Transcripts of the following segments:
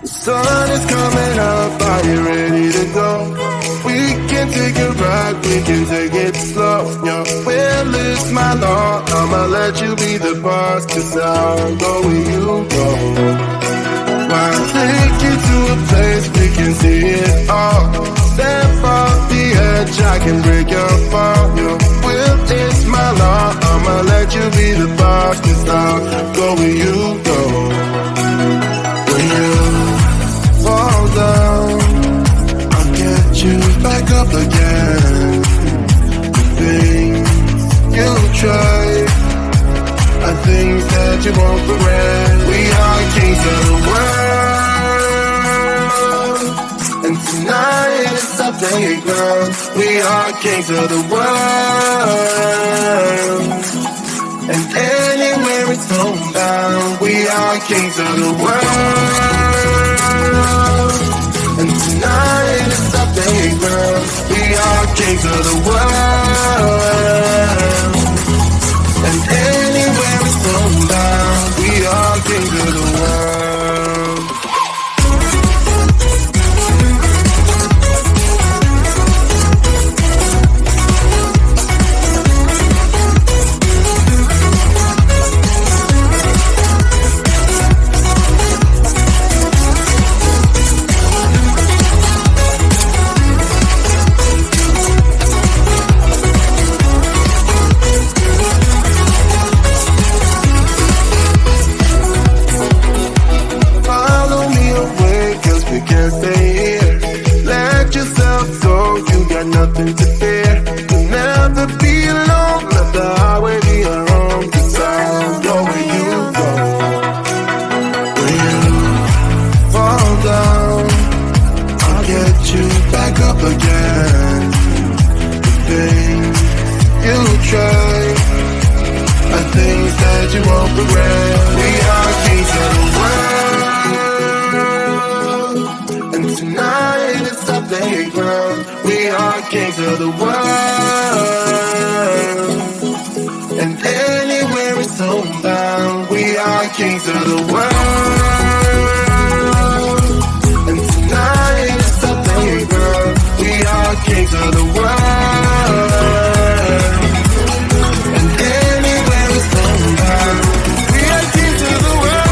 Sun is coming up, are you ready to go? We can take a ride, we can take it slow. Your will is my law, I'ma let you be the boss, 'cause I'll go where you go. I'll take you to a place we can see it all. Step off the edge, I can break your fall. Your will is my law, I'ma let you be the boss, 'cause I'll go where you go. When you fall down, I'll get you back up again. The things you try are things that you won't regret. We are kings of the world, and tonight is our playground. We are kings of the world, and anywhere it's homebound. We are kings of the world, and tonight is our playground. We are kings of the world, and anywhere it's homebound. We are kings of the world. Nothing to fear. You'll never be alone. Let the highway be your home, 'cause I'll go where you go. When you fall down, I'll get you back up again. The things you try are things that you won't regret. We are kings of the world, and tonight it's our playground. We are kings of the world, and anywhere it's homebound. We are kings of the world, and tonight it's our playground. We are kings of the world, and anywhere it's homebound. We are kings of the world.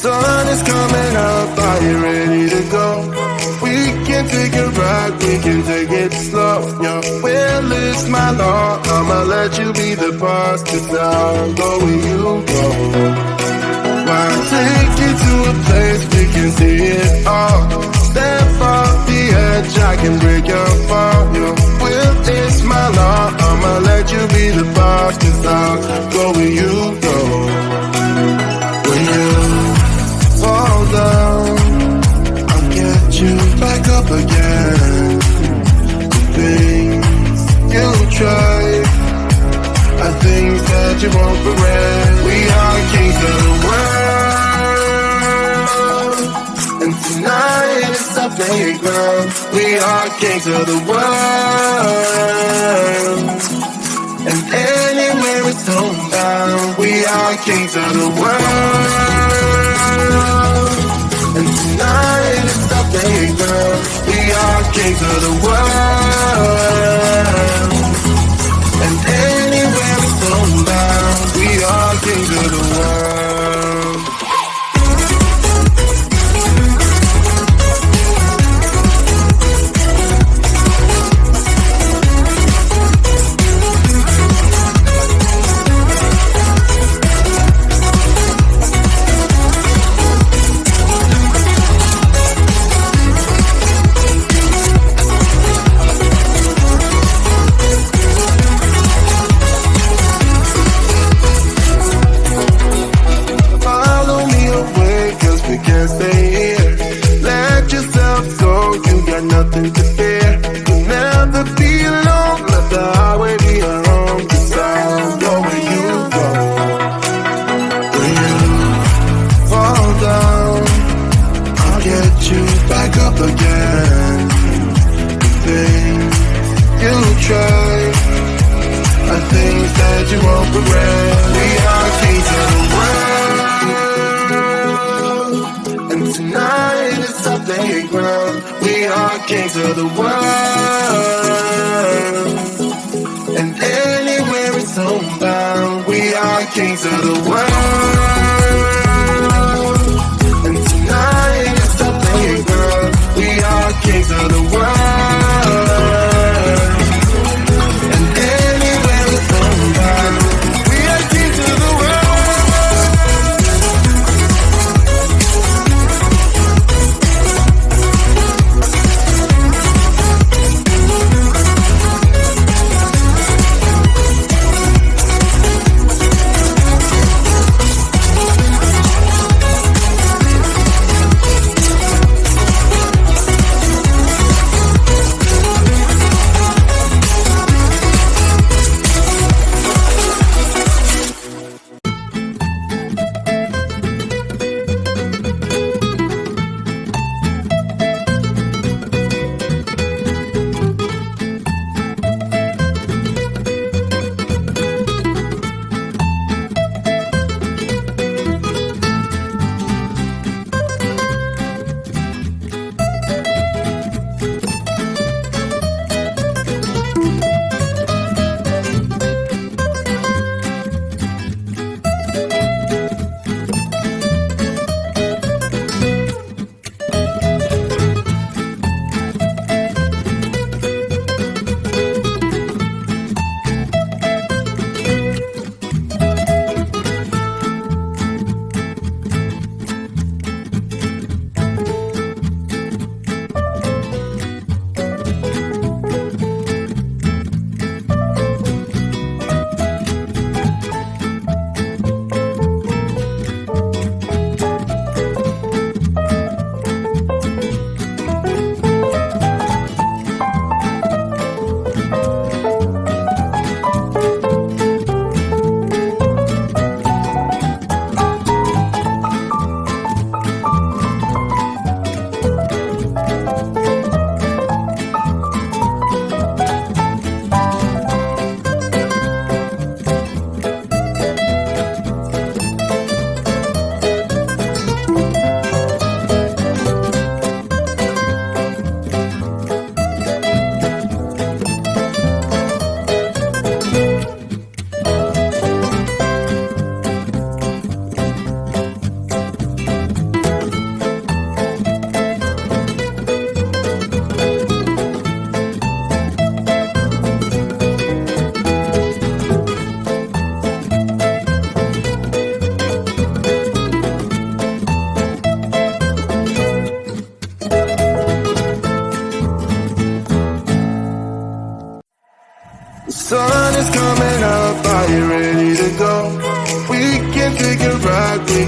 sun is coming up, are you ready to go? We can take a ride, we can take it slow. Your will is my law, I'ma let you be the boss, 'cause I'll go where you go. I'll take you to a place we can see it all. Step off the edge, I can break your fall. Your will is my law, I'ma let you be the boss, 'cause I'll go where you go. When you fall down, I'll get you back up again. The things you try are things that you won't regret. We are kings of the world, and tonight is our playground. We are kings of the world, and anywhere it's homebound. We are kings of the world, and tonight is our playground. We are kings of the world, and anywhere it's homebound. We are kings of the world. Nothing to fear. You'll never be alone. Let the highway be your home. 'Cause I'll go where you go. When you fall down, I'll get you back up again. The things you try are things that you won't regret. We are kings of the world, and tonight is our playground. We are kings of the world, and anywhere it's homebound. We are kings of the world, and tonight is our playground. We are kings of the world, and anywhere it's homebound. We are kings of the world.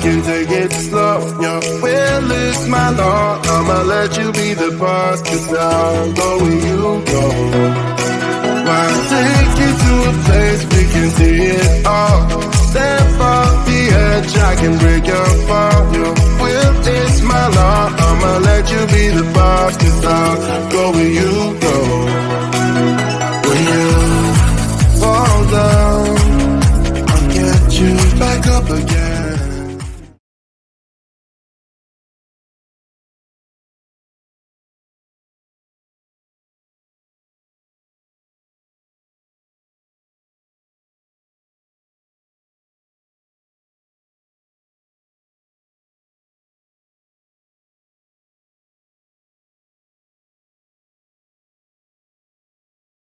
can take it slow. Yeah, well, it's my law. I'ma let you be the boss, 'cause I'll go where you go. Why take